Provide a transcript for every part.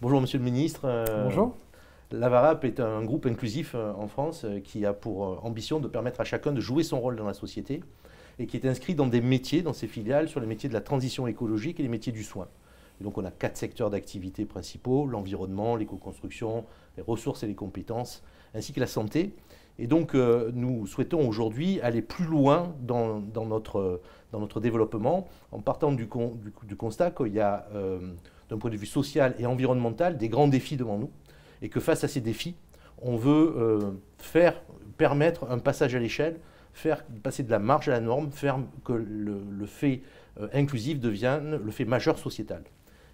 Bonjour Monsieur le Ministre. Bonjour. L'Avarap est un groupe inclusif en France qui a pour ambition de permettre à chacun de jouer son rôle dans la société et qui est inscrit dans des métiers, dans ses filiales, sur les métiers de la transition écologique et les métiers du soin. Et donc on a 4 secteurs d'activité principaux, l'environnement, l'éco-construction, les ressources et les compétences, ainsi que la santé. Et donc nous souhaitons aujourd'hui aller plus loin dans notre développement en partant du constat qu'il y a, d'un point de vue social et environnemental, des grands défis devant nous et que face à ces défis, on veut permettre un passage à l'échelle, faire passer de la marge à la norme, faire que le fait inclusif devienne le fait majeur sociétal.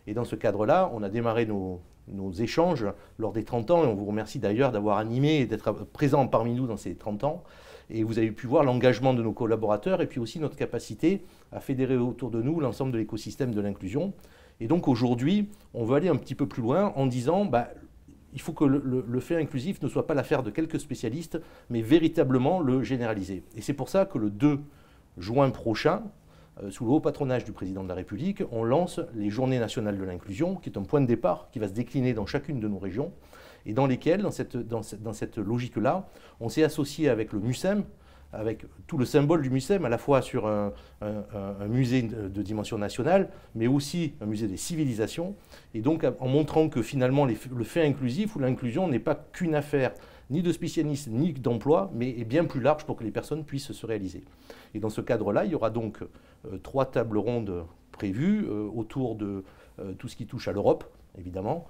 Et dans ce cadre-là, on a démarré nos échanges lors des 30 ans, et on vous remercie d'ailleurs d'avoir animé et d'être présent parmi nous dans ces 30 ans. Et vous avez pu voir l'engagement de nos collaborateurs et puis aussi notre capacité à fédérer autour de nous l'ensemble de l'écosystème de l'inclusion. Et donc aujourd'hui, on veut aller un petit peu plus loin en disant il faut que le fait inclusif ne soit pas l'affaire de quelques spécialistes, mais véritablement le généraliser. Et c'est pour ça que le 2 juin prochain, sous le haut patronage du président de la République, on lance les Journées nationales de l'inclusion, qui est un point de départ qui va se décliner dans chacune de nos régions, et dans lesquelles, dans cette logique-là, on s'est associé avec le MUCEM, avec tout le symbole du MUCEM, à la fois sur un musée de dimension nationale, mais aussi un musée des civilisations, et donc en montrant que finalement le fait inclusif ou l'inclusion n'est pas qu'une affaire ni de spécialistes, ni d'emploi, mais est bien plus large pour que les personnes puissent se réaliser. Et dans ce cadre-là, il y aura donc 3 tables rondes prévues autour de tout ce qui touche à l'Europe, évidemment,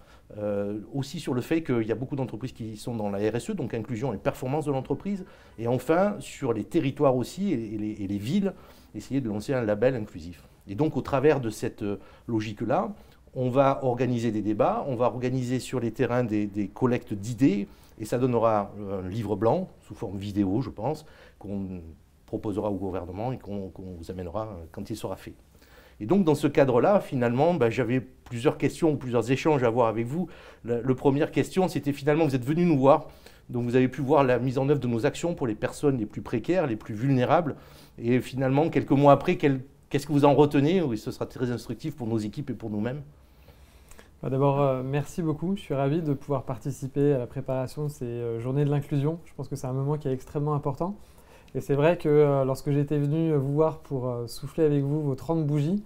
aussi sur le fait qu'il y a beaucoup d'entreprises qui sont dans la RSE, donc inclusion et performance de l'entreprise, et enfin sur les territoires aussi et les villes, essayer de lancer un label inclusif. Et donc au travers de cette logique-là, on va organiser des débats, on va organiser sur les terrains des collectes d'idées, et ça donnera un livre blanc, sous forme vidéo je pense, qu'on proposera au gouvernement et qu'on vous amènera quand il sera fait. Et donc, dans ce cadre-là, finalement, j'avais plusieurs questions ou plusieurs échanges à avoir avec vous. La première question, c'était finalement, vous êtes venu nous voir, donc vous avez pu voir la mise en œuvre de nos actions pour les personnes les plus précaires, les plus vulnérables. Et finalement, quelques mois après, qu'est-ce que vous en retenez? Oui, ce sera très instructif pour nos équipes et pour nous-mêmes. D'abord, merci beaucoup. Je suis ravi de pouvoir participer à la préparation de ces journées de l'inclusion. Je pense que c'est un moment qui est extrêmement important. Et c'est vrai que lorsque j'étais venu vous voir pour souffler avec vous vos 30 bougies,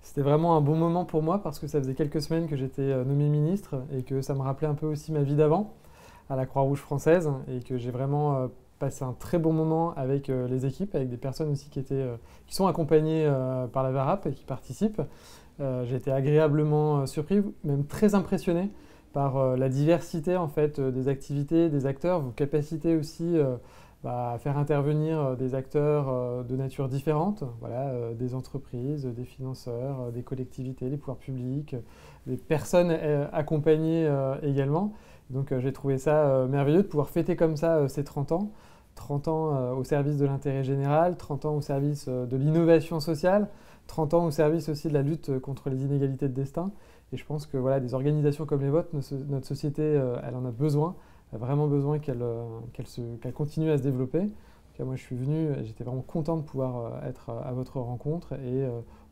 c'était vraiment un bon moment pour moi parce que ça faisait quelques semaines que j'étais nommé ministre et que ça me rappelait un peu aussi ma vie d'avant à la Croix-Rouge française et que j'ai vraiment passé un très bon moment avec les équipes, avec des personnes aussi qui sont accompagnées par la VARAP et qui participent. J'ai été agréablement surpris, même très impressionné par la diversité en fait, des activités, des acteurs, vos capacités aussi à faire intervenir des acteurs de nature différente, voilà, des entreprises, des financeurs, des collectivités, des pouvoirs publics, des personnes accompagnées également. Donc j'ai trouvé ça merveilleux de pouvoir fêter comme ça ces 30 ans. 30 ans au service de l'intérêt général, 30 ans au service de l'innovation sociale, 30 ans au service aussi de la lutte contre les inégalités de destin. Et je pense que voilà, des organisations comme les vôtres, notre société, elle en a besoin, a vraiment besoin qu'elle continue à se développer. En tout cas, moi, je suis venu, j'étais vraiment content de pouvoir être à votre rencontre et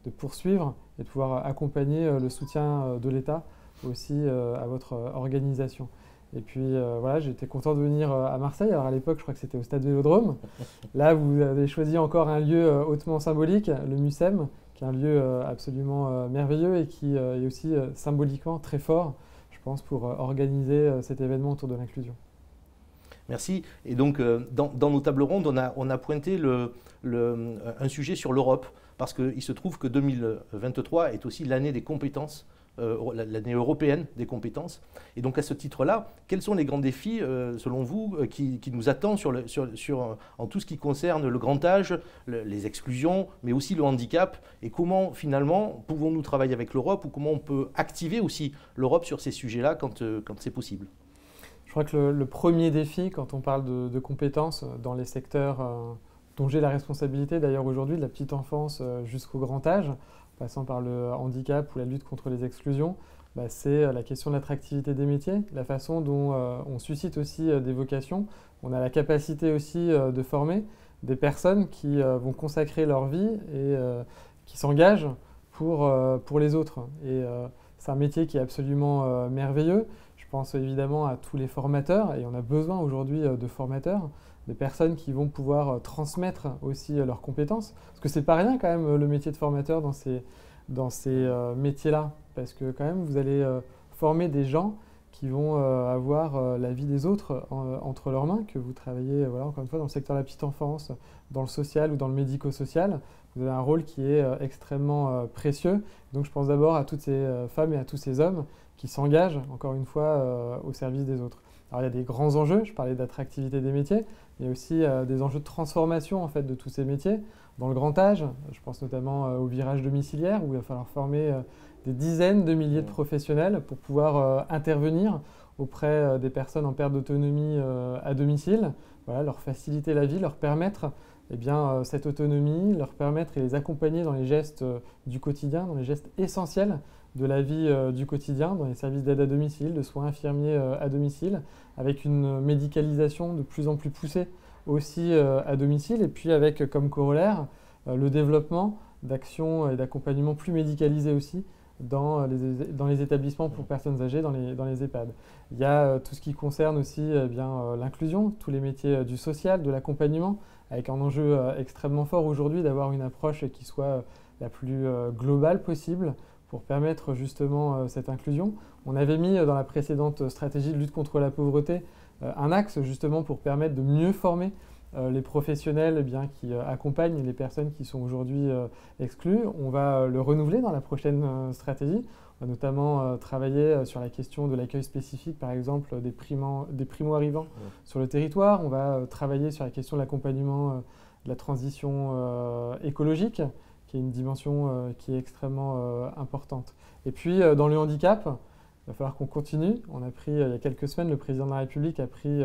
de poursuivre et de pouvoir accompagner le soutien de l'État aussi à votre organisation. Et puis voilà, j'étais content de venir à Marseille. Alors à l'époque, je crois que c'était au Stade Vélodrome. Là, vous avez choisi encore un lieu hautement symbolique, le MUCEM, qui est un lieu absolument merveilleux et qui est aussi symboliquement très fort, je pense, pour organiser cet événement autour de l'inclusion. Merci. Et donc, dans nos tables rondes, on a pointé un sujet sur l'Europe, parce qu'il se trouve que 2023 est aussi l'année des compétences, l'année européenne des compétences. Et donc, à ce titre-là, quels sont les grands défis, selon vous, qui nous attendent en tout ce qui concerne le grand âge, les exclusions, mais aussi le handicap, et comment, finalement, pouvons-nous travailler avec l'Europe, ou comment on peut activer aussi l'Europe sur ces sujets-là quand c'est possible? Je crois que le premier défi, quand on parle de compétences dans les secteurs dont j'ai la responsabilité, d'ailleurs aujourd'hui, de la petite enfance jusqu'au grand âge, passant par le handicap ou la lutte contre les exclusions, c'est la question de l'attractivité des métiers, la façon dont on suscite aussi des vocations. On a la capacité aussi de former des personnes qui vont consacrer leur vie et qui s'engagent pour les autres. Et C'est un métier qui est absolument merveilleux. Je pense évidemment à tous les formateurs, et on a besoin aujourd'hui de formateurs, des personnes qui vont pouvoir transmettre aussi leurs compétences. Parce que c'est pas rien quand même le métier de formateur dans ces métiers-là, parce que quand même vous allez former des gens qui vont avoir la vie des autres entre leurs mains, que vous travaillez, voilà, encore une fois, dans le secteur de la petite enfance, dans le social ou dans le médico-social. Vous avez un rôle qui est extrêmement précieux. Donc je pense d'abord à toutes ces femmes et à tous ces hommes qui s'engagent, encore une fois, au service des autres. Alors il y a des grands enjeux, je parlais d'attractivité des métiers, il y a aussi des enjeux de transformation en fait, de tous ces métiers. Dans le grand âge, je pense notamment au virage domiciliaire, où il va falloir former des dizaines de milliers de professionnels pour pouvoir intervenir auprès des personnes en perte d'autonomie à domicile, voilà, leur faciliter la vie, leur permettre eh bien, cette autonomie, leur permettre et les accompagner dans les gestes du quotidien, dans les gestes essentiels de la vie du quotidien, dans les services d'aide à domicile, de soins infirmiers à domicile, avec une médicalisation de plus en plus poussée aussi à domicile, et puis avec comme corollaire le développement d'actions et d'accompagnement plus médicalisés aussi dans les établissements pour personnes âgées, dans les EHPAD. Il y a tout ce qui concerne aussi l'inclusion, tous les métiers du social, de l'accompagnement, avec un enjeu extrêmement fort aujourd'hui d'avoir une approche qui soit la plus globale possible pour permettre justement cette inclusion. On avait mis dans la précédente stratégie de lutte contre la pauvreté un axe justement pour permettre de mieux former les professionnels eh bien, qui accompagnent les personnes qui sont aujourd'hui exclues. On va le renouveler dans la prochaine stratégie. On va notamment travailler sur la question de l'accueil spécifique, par exemple, des primo-arrivants sur le territoire. On va travailler sur la question de l'accompagnement de la transition écologique, qui est une dimension qui est extrêmement importante. Et puis, dans le handicap, il va falloir qu'on continue. On a pris, il y a quelques semaines, le président de la République a pris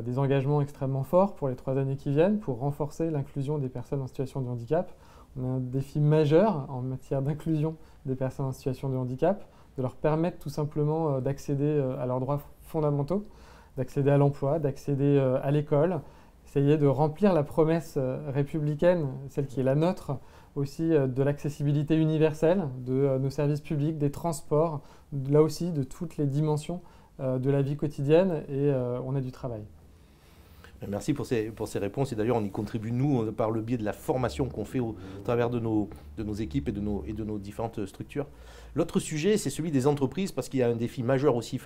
des engagements extrêmement forts pour les 3 années qui viennent pour renforcer l'inclusion des personnes en situation de handicap. On a un défi majeur en matière d'inclusion des personnes en situation de handicap, de leur permettre tout simplement d'accéder à leurs droits fondamentaux, d'accéder à l'emploi, d'accéder à l'école, essayer de remplir la promesse républicaine, celle qui est la nôtre, aussi de l'accessibilité universelle, de nos services publics, des transports, là aussi de toutes les dimensions de la vie quotidienne, et on a du travail. Merci pour ces réponses, et d'ailleurs on y contribue nous par le biais de la formation qu'on fait au travers de nos équipes et de nos différentes structures. L'autre sujet, c'est celui des entreprises, parce qu'il y a un défi majeur aussi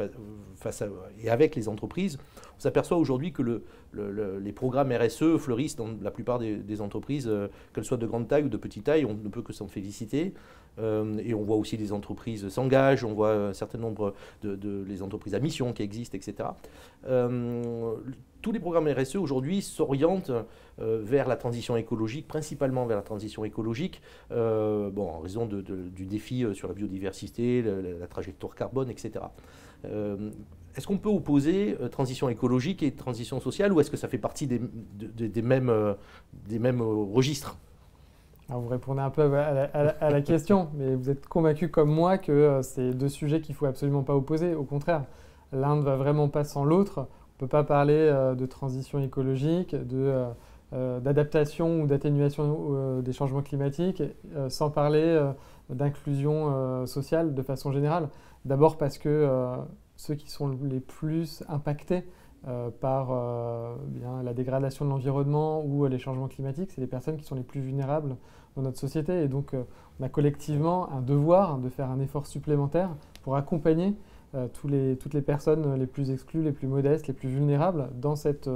et avec les entreprises. On s'aperçoit aujourd'hui que les programmes RSE fleurissent dans la plupart des entreprises, qu'elles soient de grande taille ou de petite taille. On ne peut que s'en féliciter. Et on voit aussi les entreprises s'engagent, on voit un certain nombre les entreprises à mission qui existent, etc. Tous les programmes RSE aujourd'hui s'orientent vers la transition écologique, principalement vers la transition écologique, en raison du défi sur la biodiversité, la trajectoire carbone, etc. Est-ce qu'on peut opposer transition écologique et transition sociale, ou est-ce que ça fait partie des mêmes registres ? Alors vous répondez un peu à la question, mais vous êtes convaincu comme moi que c'est 2 sujets qu'il ne faut absolument pas opposer. Au contraire, l'un ne va vraiment pas sans l'autre. On ne peut pas parler de transition écologique, d'adaptation ou d'atténuation des changements climatiques sans parler d'inclusion sociale de façon générale. D'abord parce que ceux qui sont les plus impactés par la dégradation de l'environnement ou les changements climatiques, c'est les personnes qui sont les plus vulnérables dans notre société. Et donc, on a collectivement un devoir de faire un effort supplémentaire pour accompagner toutes les personnes les plus exclues, les plus modestes, les plus vulnérables dans cette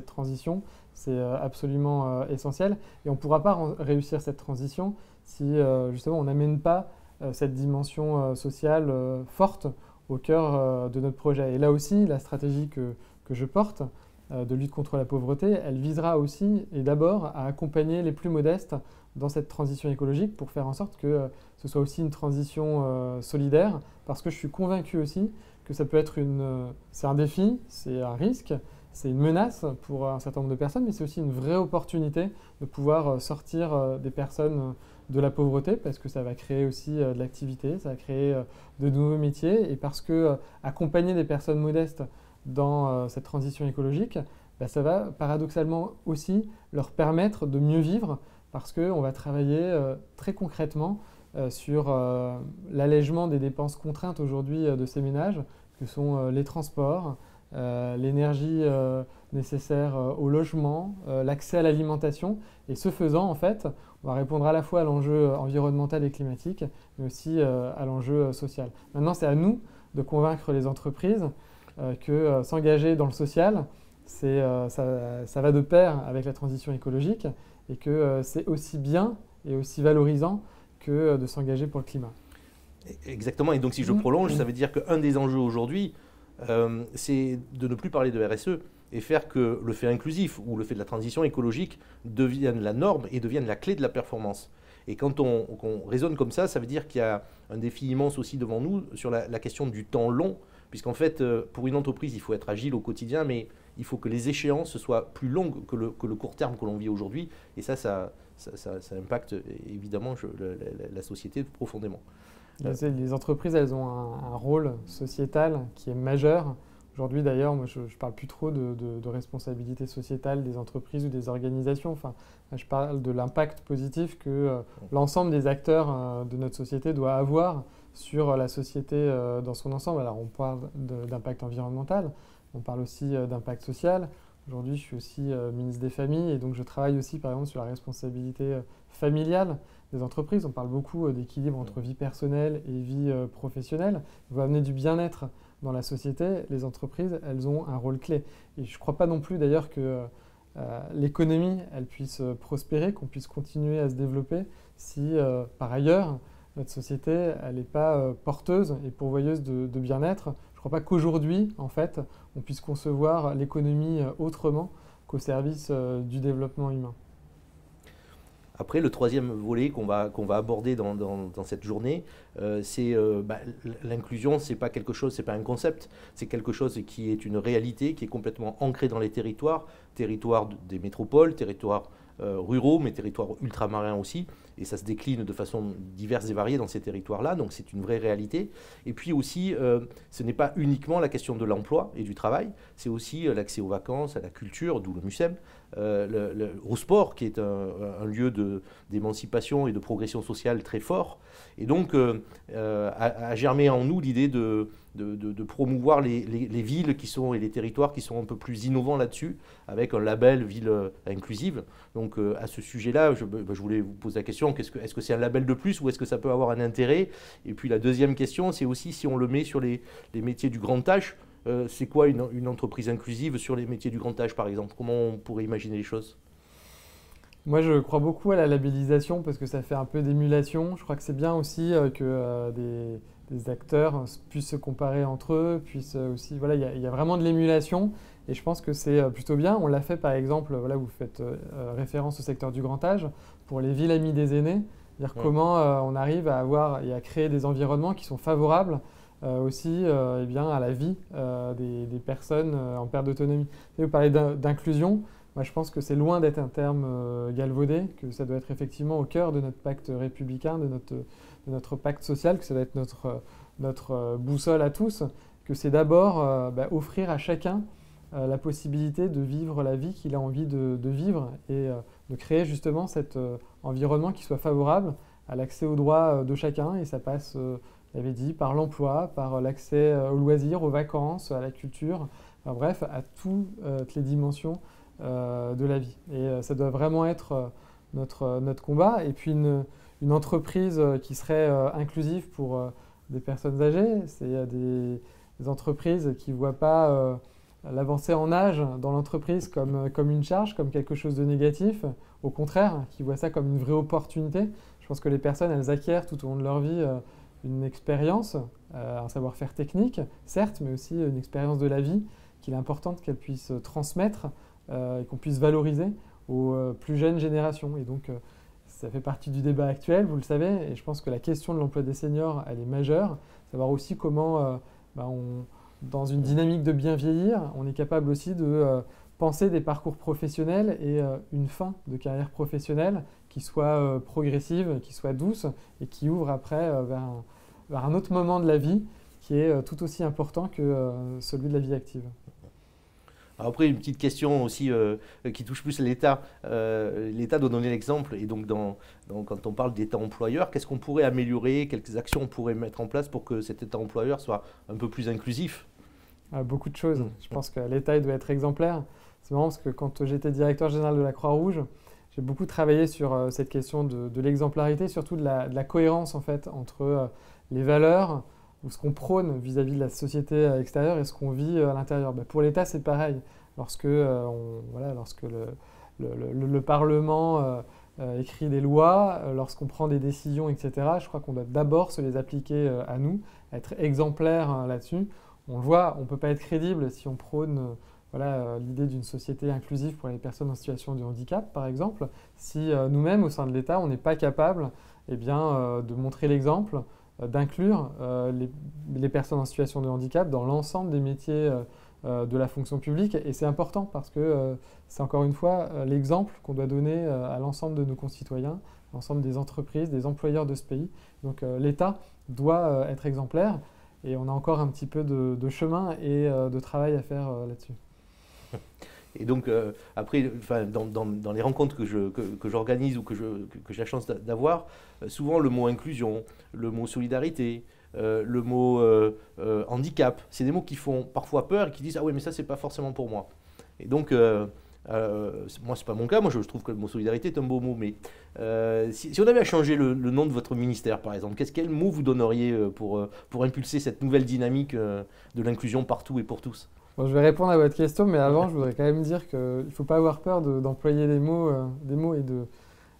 transition. C'est absolument essentiel. Et on ne pourra pas réussir cette transition si justement on n'amène pas cette dimension sociale forte au cœur de notre projet. Et là aussi, la stratégie que je porte de lutte contre la pauvreté, elle visera aussi et d'abord à accompagner les plus modestes dans cette transition écologique pour faire en sorte que ce soit aussi une transition solidaire, parce que je suis convaincu aussi que ça peut être c'est un défi, c'est un risque, c'est une menace pour un certain nombre de personnes, mais c'est aussi une vraie opportunité de pouvoir sortir des personnes de la pauvreté, parce que ça va créer aussi de l'activité, ça va créer de nouveaux métiers, et parce que accompagner des personnes modestes dans cette transition écologique, ça va paradoxalement aussi leur permettre de mieux vivre, parce qu'on va travailler très concrètement sur l'allègement des dépenses contraintes aujourd'hui de ces ménages, que sont les transports, l'énergie nécessaire au logement, l'accès à l'alimentation. Et ce faisant, en fait, on va répondre à la fois à l'enjeu environnemental et climatique, mais aussi à l'enjeu social. Maintenant, c'est à nous de convaincre les entreprises que s'engager dans le social, ça va de pair avec la transition écologique et que c'est aussi bien et aussi valorisant que de s'engager pour le climat. Exactement, et donc si je prolonge, ça veut dire qu'un des enjeux aujourd'hui, c'est de ne plus parler de RSE et faire que le fait inclusif ou le fait de la transition écologique devienne la norme et devienne la clé de la performance. Et quand on raisonne comme ça veut dire qu'il y a un défi immense aussi devant nous sur la question du temps long, puisqu'en fait, pour une entreprise, il faut être agile au quotidien, mais il faut que les échéances soient plus longues que le court terme que l'on vit aujourd'hui, et ça impacte évidemment la société profondément. Les entreprises, elles ont un rôle sociétal qui est majeur. Aujourd'hui, d'ailleurs, moi, je ne parle plus trop de responsabilité sociétale des entreprises ou des organisations. Enfin, je parle de l'impact positif que l'ensemble des acteurs de notre société doit avoir sur la société dans son ensemble. Alors, on parle d'impact environnemental, on parle aussi d'impact social. Aujourd'hui, je suis aussi ministre des Familles et donc je travaille aussi, par exemple, sur la responsabilité familiale des entreprises. On parle beaucoup d'équilibre entre vie personnelle et vie professionnelle. On va amener du bien-être dans la société. Les entreprises, elles ont un rôle clé. Et je ne crois pas non plus d'ailleurs que l'économie, elle puisse prospérer, qu'on puisse continuer à se développer si, par ailleurs, notre société, elle n'est pas porteuse et pourvoyeuse de bien-être. Je ne crois pas qu'aujourd'hui, en fait, on puisse concevoir l'économie autrement qu'au service du développement humain. Après, le troisième volet qu'on va aborder dans cette journée, c'est l'inclusion. C'est pas quelque chose, c'est pas un concept, c'est quelque chose qui est une réalité, qui est complètement ancrée dans les territoires des métropoles, territoires ruraux, mais territoires ultramarins aussi. Et ça se décline de façon diverse et variée dans ces territoires-là, donc c'est une vraie réalité. Et puis aussi, ce n'est pas uniquement la question de l'emploi et du travail, c'est aussi l'accès aux vacances, à la culture, d'où le MUSEM, au sport, qui est un lieu d'émancipation et de progression sociale très fort. Et donc, a germé en nous l'idée de promouvoir les villes et les territoires qui sont un peu plus innovants là-dessus, avec un label ville inclusive. Donc, à ce sujet-là, je voulais vous poser la question, est-ce que c'est un label de plus ou est-ce que ça peut avoir un intérêt? Et puis la deuxième question, c'est aussi si on le met sur les métiers du grand âge, c'est quoi une entreprise inclusive sur les métiers du grand âge, par exemple? Comment on pourrait imaginer les choses? Moi, je crois beaucoup à la labellisation parce que ça fait un peu d'émulation. Je crois que c'est bien aussi que des acteurs puissent se comparer entre eux, puissent aussi, voilà, il y a vraiment de l'émulation et je pense que c'est plutôt bien. On l'a fait par exemple, voilà, vous faites référence au secteur du grand âge pour les villes amies des aînés, dire comment on arrive à avoir et à créer des environnements qui sont favorables aussi eh bien, à la vie des personnes en perte d'autonomie. Vous parlez d'inclusion. Moi, je pense que c'est loin d'être un terme galvaudé, que ça doit être effectivement au cœur de notre pacte républicain, de notre pacte social, que ça doit être notre boussole à tous, que c'est d'abord offrir à chacun la possibilité de vivre la vie qu'il a envie de vivre et de créer justement cet environnement qui soit favorable à l'accès aux droits de chacun. Et ça passe, j'avais dit, par l'emploi, par l'accès aux loisirs, aux vacances, à la culture, enfin, bref, à toutes les dimensions de la vie. Et ça doit vraiment être notre combat. Et puis une entreprise qui serait inclusive pour des personnes âgées, c'est des entreprises qui ne voient pas l'avancée en âge dans l'entreprise comme une charge, comme quelque chose de négatif. Au contraire, qui voient ça comme une vraie opportunité. Je pense que les personnes, elles acquièrent tout au long de leur vie une expérience, un savoir-faire technique, certes, mais aussi une expérience de la vie qu'il est importante qu'elles puissent transmettre et qu'on puisse valoriser aux plus jeunes générations. Et donc, ça fait partie du débat actuel, vous le savez, et je pense que la question de l'emploi des seniors, elle est majeure. Savoir aussi comment, dans une dynamique de bien vieillir, on est capable aussi de penser des parcours professionnels et une fin de carrière professionnelle qui soit progressive, qui soit douce et qui ouvre après vers un autre moment de la vie qui est tout aussi important que celui de la vie active. Après, une petite question aussi qui touche plus l'État. L'État doit donner l'exemple, et donc quand on parle d'État employeur, qu'est-ce qu'on pourrait améliorer, quelles actions on pourrait mettre en place pour que cet État employeur soit un peu plus inclusif? Beaucoup de choses. Je pense que l'État il doit être exemplaire. C'est marrant parce que quand j'étais directeur général de la Croix-Rouge, j'ai beaucoup travaillé sur cette question de l'exemplarité, surtout de la cohérence en fait, entre les valeurs ou ce qu'on prône vis-à-vis de la société extérieure et ce qu'on vit à l'intérieur. Pour l'État, c'est pareil. Lorsque le Parlement écrit des lois, lorsqu'on prend des décisions, etc., je crois qu'on doit d'abord se les appliquer à nous, être exemplaire là-dessus. On le voit, on ne peut pas être crédible si on prône l'idée d'une société inclusive pour les personnes en situation de handicap, par exemple, si nous-mêmes, au sein de l'État, on n'est pas capable de montrer l'exemple, d'inclure les personnes en situation de handicap dans l'ensemble des métiers de la fonction publique. Et c'est important parce que c'est encore une fois l'exemple qu'on doit donner à l'ensemble de nos concitoyens, à l'ensemble des entreprises, des employeurs de ce pays. Donc l'État doit être exemplaire et on a encore un petit peu de chemin et de travail à faire là-dessus. Et donc, après, dans les rencontres que j'organise ou que j'ai la chance d'avoir, souvent le mot inclusion, le mot solidarité, le mot handicap, c'est des mots qui font parfois peur et qui disent « Ah oui, mais ça, c'est pas forcément pour moi ». Et donc, moi, c'est pas mon cas. Moi, je trouve que le mot solidarité est un beau mot. Mais si on avait à changer le nom de votre ministère, par exemple, quel mot vous donneriez pour impulser cette nouvelle dynamique de l'inclusion partout et pour tous? Bon, je vais répondre à votre question, mais avant, je voudrais quand même dire qu'il ne faut pas avoir peur d'employer des mots et de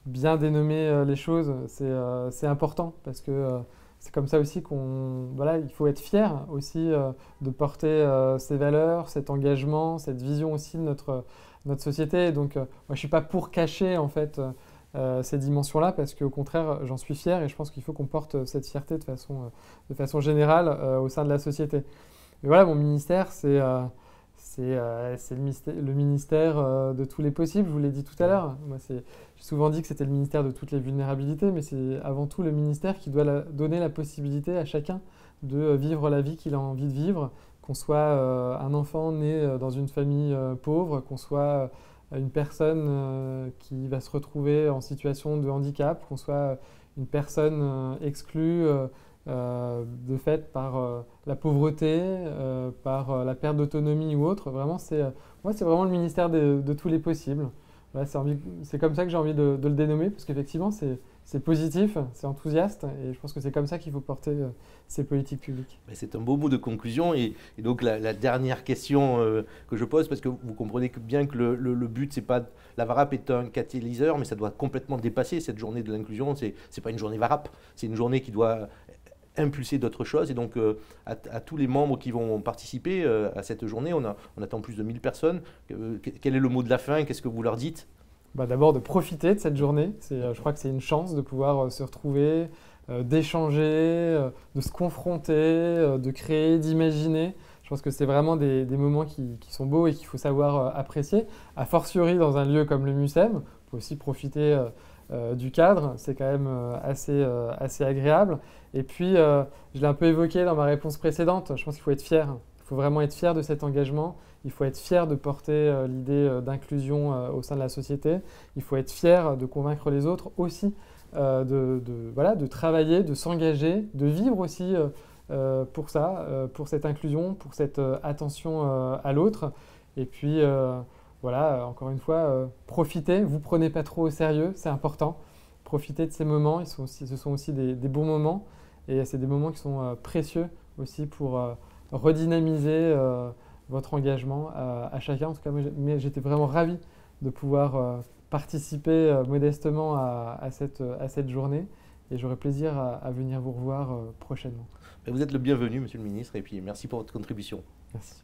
bien dénommer les choses. C'est important parce que c'est comme ça aussi il faut être fier aussi de porter ces valeurs, cet engagement, cette vision aussi de notre société. Donc, moi, je ne suis pas pour cacher en fait ces dimensions-là parce qu'au contraire, j'en suis fier et je pense qu'il faut qu'on porte cette fierté de façon générale au sein de la société. Mais voilà, mon ministère, c'est le ministère de tous les possibles, je vous l'ai dit tout à l'heure. J'ai souvent dit que c'était le ministère de toutes les vulnérabilités, mais c'est avant tout le ministère qui doit donner la possibilité à chacun de vivre la vie qu'il a envie de vivre, qu'on soit un enfant né dans une famille pauvre, qu'on soit une personne qui va se retrouver en situation de handicap, qu'on soit une personne exclue de fait par la pauvreté, par la perte d'autonomie ou autre. Vraiment, moi, c'est vraiment le ministère de tous les possibles. Voilà, c'est comme ça que j'ai envie de le dénommer, parce qu'effectivement, c'est positif, c'est enthousiaste, et je pense que c'est comme ça qu'il faut porter ces politiques publiques. C'est un beau mot de conclusion, et donc la dernière question que je pose, parce que vous comprenez bien que le but, c'est pas... La VARAP est un catalyseur, mais ça doit complètement dépasser cette journée de l'inclusion. C'est pas une journée VARAP, c'est une journée qui doit impulser d'autres choses. Et donc, à tous les membres qui vont participer à cette journée, on attend plus de 1000 personnes. Quel est le mot de la fin? Qu'est-ce que vous leur dites? D'abord, de profiter de cette journée. Je crois que c'est une chance de pouvoir se retrouver, d'échanger, de se confronter, de créer, d'imaginer. Je pense que c'est vraiment des moments qui sont beaux et qu'il faut savoir apprécier. A fortiori, dans un lieu comme le MUSEM, on peut aussi profiter du cadre, c'est quand même assez agréable. Et puis, je l'ai un peu évoqué dans ma réponse précédente, je pense qu'il faut être fier. Il faut vraiment être fier de cet engagement. Il faut être fier de porter l'idée d'inclusion au sein de la société. Il faut être fier de convaincre les autres aussi, de travailler, de s'engager, de vivre aussi pour ça, pour cette inclusion, pour cette attention à l'autre. Et puis, encore une fois, profitez, vous ne prenez pas trop au sérieux, c'est important. Profitez de ces moments, ce sont aussi des bons moments et c'est des moments qui sont précieux aussi pour redynamiser votre engagement à chacun. En tout cas, moi, j'étais vraiment ravi de pouvoir participer modestement à cette journée et j'aurai plaisir à venir vous revoir prochainement. Vous êtes le bienvenu, Monsieur le Ministre, et puis merci pour votre contribution. Merci.